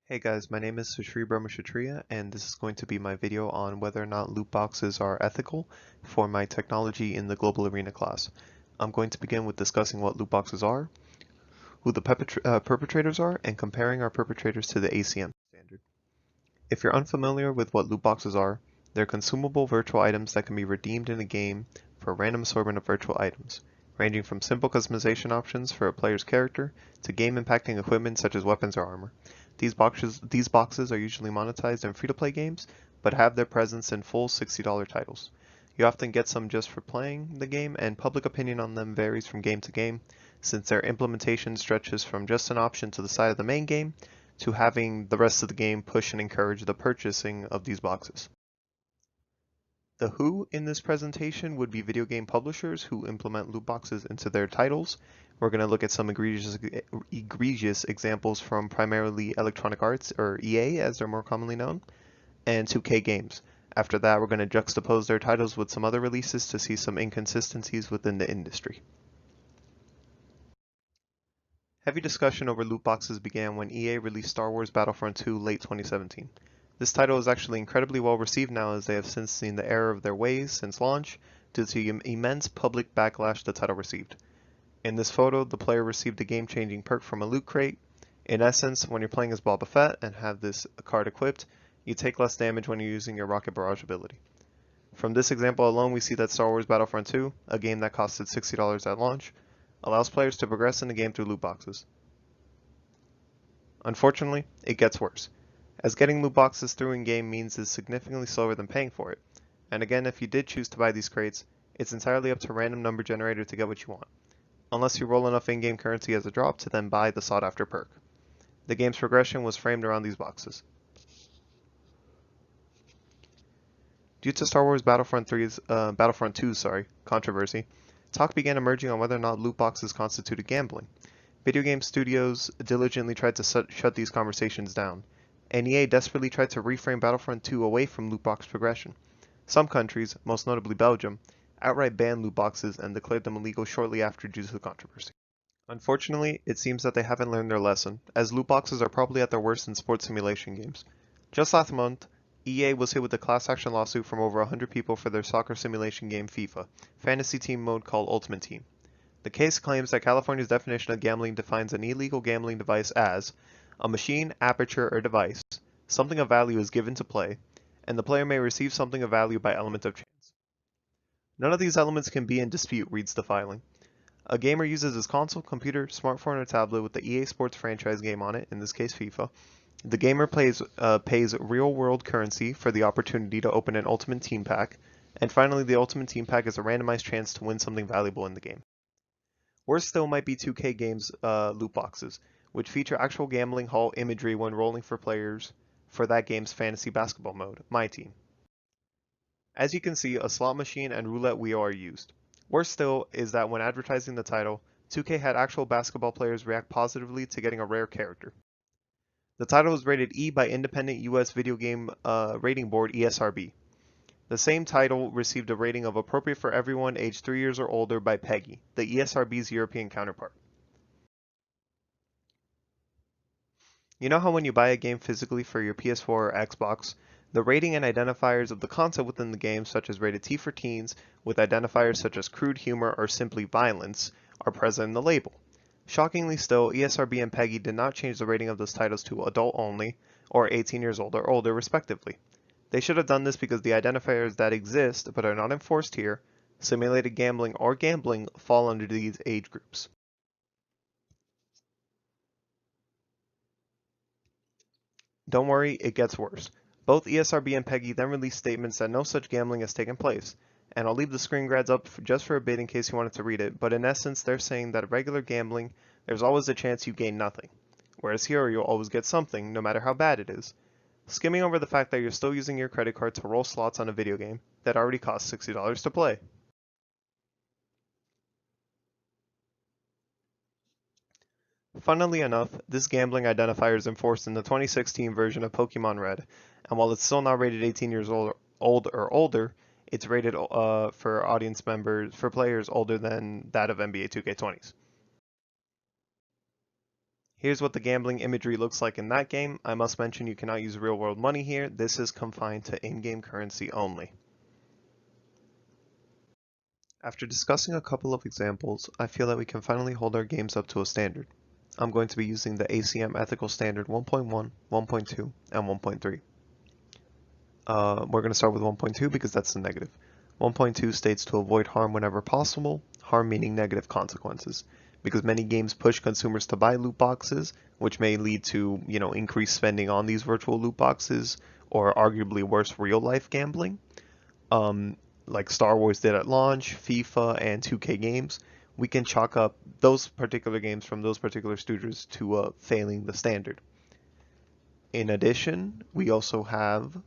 Hey guys, my name is Sushri Brahmashatriya, and this is going to be my video on whether or not loot boxes are ethical for my technology in the global arena class. I'm going to begin with discussing what loot boxes are, who the perpetrators are, and comparing our perpetrators to the ACM standard. If you're unfamiliar with what loot boxes are, they're consumable virtual items that can be redeemed in a game for a random assortment of virtual items, ranging from simple customization options for a player's character to game-impacting equipment such as weapons or armor. These boxes are usually monetized in free-to-play games, but have their presence in full $60 titles. You often get some just for playing the game, and public opinion on them varies from game to game, since their implementation stretches from just an option to the side of the main game to having the rest of the game push and encourage the purchasing of these boxes. The who in this presentation would be video game publishers who implement loot boxes into their titles. We're going to look at some egregious examples from primarily Electronic Arts, or EA as they're more commonly known, and 2K Games. After that, we're going to juxtapose their titles with some other releases to see some inconsistencies within the industry. Heavy discussion over loot boxes began when EA released Star Wars Battlefront 2 late 2017. This title is actually incredibly well received now, as they have since seen the error of their ways since launch due to the immense public backlash the title received. In this photo, the player received a game-changing perk from a loot crate. In essence, when you're playing as Boba Fett and have this card equipped, you take less damage when you're using your rocket barrage ability. From this example alone, we see that Star Wars Battlefront 2, a game that costed $60 at launch, allows players to progress in the game through loot boxes. Unfortunately, it gets worse, as getting loot boxes through in-game means is significantly slower than paying for it. And again, if you did choose to buy these crates, it's entirely up to random number generator to get what you want, unless you roll enough in-game currency as a drop to then buy the sought-after perk. The game's progression was framed around these boxes. Due to Star Wars Battlefront 2's controversy, talk began emerging on whether or not loot boxes constituted gambling. Video game studios diligently tried to shut these conversations down, and EA desperately tried to reframe Battlefront 2 away from loot box progression. Some countries, most notably Belgium, outright banned loot boxes and declared them illegal shortly after due to the controversy. Unfortunately, it seems that they haven't learned their lesson, as loot boxes are probably at their worst in sports simulation games. Just last month, EA was hit with a class action lawsuit from over 100 people for their soccer simulation game FIFA, fantasy team mode called Ultimate Team. The case claims that California's definition of gambling defines an illegal gambling device as a machine, aperture, or device, something of value is given to play, and the player may receive something of value by element of chance. None of these elements can be in dispute, reads the filing. A gamer uses his console, computer, smartphone, or tablet with the EA Sports franchise game on it, in this case FIFA. The gamer pays real-world currency for the opportunity to open an Ultimate Team Pack, and finally the Ultimate Team Pack is a randomized chance to win something valuable in the game. Worse still might be 2K Games' loot boxes, which feature actual gambling hall imagery when rolling for players for that game's fantasy basketball mode, My Team. As you can see, a slot machine and roulette wheel are used. Worse still is that when advertising the title, 2K had actual basketball players react positively to getting a rare character. The title was rated E by independent US video game rating board ESRB. The same title received a rating of appropriate for everyone aged 3 years or older by PEGI, the ESRB's European counterpart. You know how when you buy a game physically for your PS4 or Xbox, the rating and identifiers of the content within the game, such as rated T for teens, with identifiers such as crude humor or simply violence, are present in the label. Shockingly still, ESRB and PEGI did not change the rating of those titles to adult only, or 18 years old or older respectively. They should have done this because the identifiers that exist, but are not enforced here, simulated gambling or gambling, fall under these age groups. Don't worry, it gets worse. Both ESRB and PEGI then released statements that no such gambling has taken place, and I'll leave the screen grabs up just for a bit in case you wanted to read it, but in essence they're saying that regular gambling, there's always a chance you gain nothing, whereas here you'll always get something, no matter how bad it is. Skimming over the fact that you're still using your credit card to roll slots on a video game that already costs $60 to play. Funnily enough, this gambling identifier is enforced in the 2016 version of Pokemon Red, and while it's still not rated 18 years old or older, it's rated for audience members, for players older than that of NBA 2K20s. Here's what the gambling imagery looks like in that game. I must mention you cannot use real world money here. This is confined to in-game currency only. After discussing a couple of examples, I feel that we can finally hold our games up to a standard. I'm going to be using the ACM Ethical Standard 1.1, 1.2, and 1.3. We're going to start with 1.2 because that's the negative. 1.2 states to avoid harm whenever possible, harm meaning negative consequences, because many games push consumers to buy loot boxes, which may lead to, increased spending on these virtual loot boxes, or arguably worse, real-life gambling. Like Star Wars did at launch, FIFA, and 2K games, we can chalk up those particular games from those particular studios to failing the standard. In addition, we also have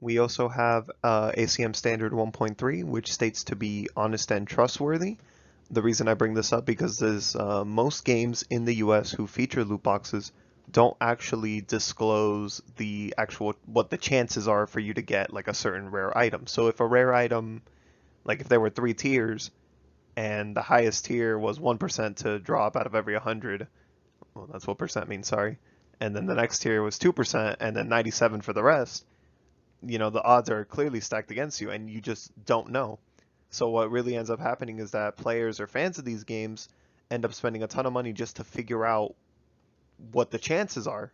ACM Standard 1.3, which states to be honest and trustworthy. The reason I bring this up because there's most games in the US who feature loot boxes don't actually disclose the actual what the chances are for you to get like a certain rare item. So if a rare item, like if there were 3 tiers and the highest tier was 1% to drop out of every 100, well that's what percent means, sorry. And then the next tier was 2% and then 97 for the rest, the odds are clearly stacked against you and you just don't know. So what really ends up happening is that players or fans of these games end up spending a ton of money just to figure out what the chances are.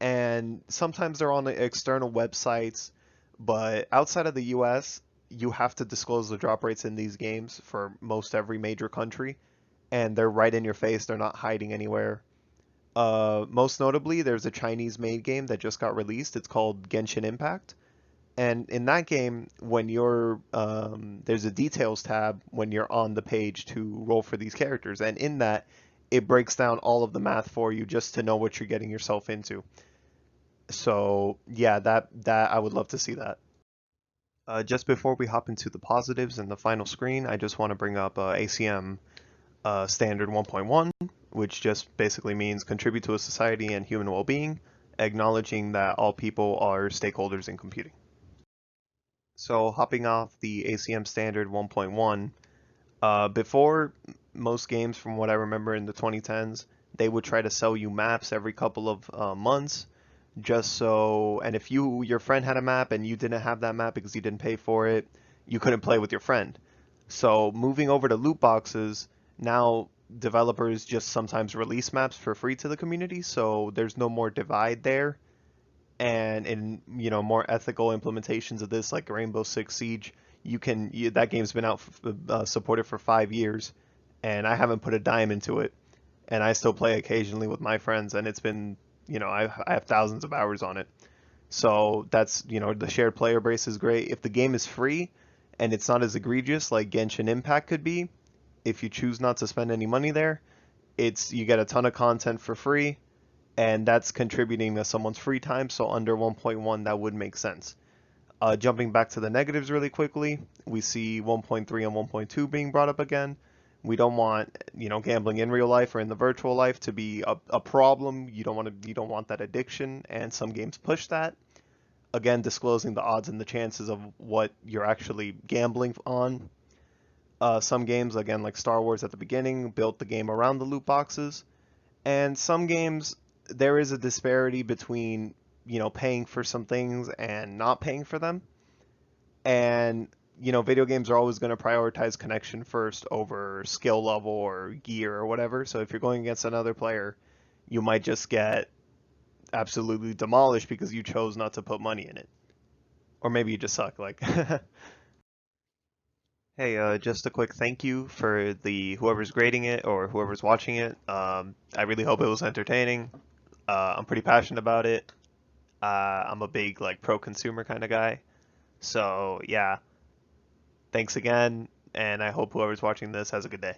And sometimes they're on the external websites, but outside of the US, you have to disclose the drop rates in these games for most every major country, and they're right in your face. They're not hiding anywhere. Most notably, there's a Chinese-made game that just got released. It's called Genshin Impact. And in that game, when there's a details tab when you're on the page to roll for these characters, and in that, it breaks down all of the math for you just to know what you're getting yourself into. So yeah, that I would love to see that. Just before we hop into the positives and the final screen, I just want to bring up ACM Standard 1.1, which just basically means contribute to a society and human well-being, acknowledging that all people are stakeholders in computing. So hopping off the ACM Standard 1.1, before most games, from what I remember in the 2010s, they would try to sell you maps every couple of months, just so, and if your friend had a map and you didn't have that map because you didn't pay for it, you couldn't play with your friend. So moving over to loot boxes, now developers just sometimes release maps for free to the community, so there's no more divide there. And in more ethical implementations of this, like Rainbow Six Siege, that game's been out supported for 5 years, and I haven't put a dime into it, and I still play occasionally with my friends, and it's been I have thousands of hours on it. So that's the shared player base is great. If the game is free and it's not as egregious like Genshin Impact could be, if you choose not to spend any money there, you get a ton of content for free, and that's contributing to someone's free time. So under 1.1, that would make sense. Jumping back to the negatives really quickly, we see 1.3 and 1.2 being brought up again. We don't want, gambling in real life or in the virtual life to be a problem. You don't want that addiction, and some games push that. Again, disclosing the odds and the chances of what you're actually gambling on. Some games, again, like Star Wars at the beginning, built the game around the loot boxes. And some games, there is a disparity between, paying for some things and not paying for them. And, video games are always going to prioritize connection first over skill level or gear or whatever. So if you're going against another player, you might just get absolutely demolished because you chose not to put money in it. Or maybe you just suck, like. Hey, just a quick thank you for the whoever's grading it or whoever's watching it. I really hope it was entertaining. I'm pretty passionate about it. I'm a big like pro consumer kind of guy. So yeah, thanks again, and I hope whoever's watching this has a good day.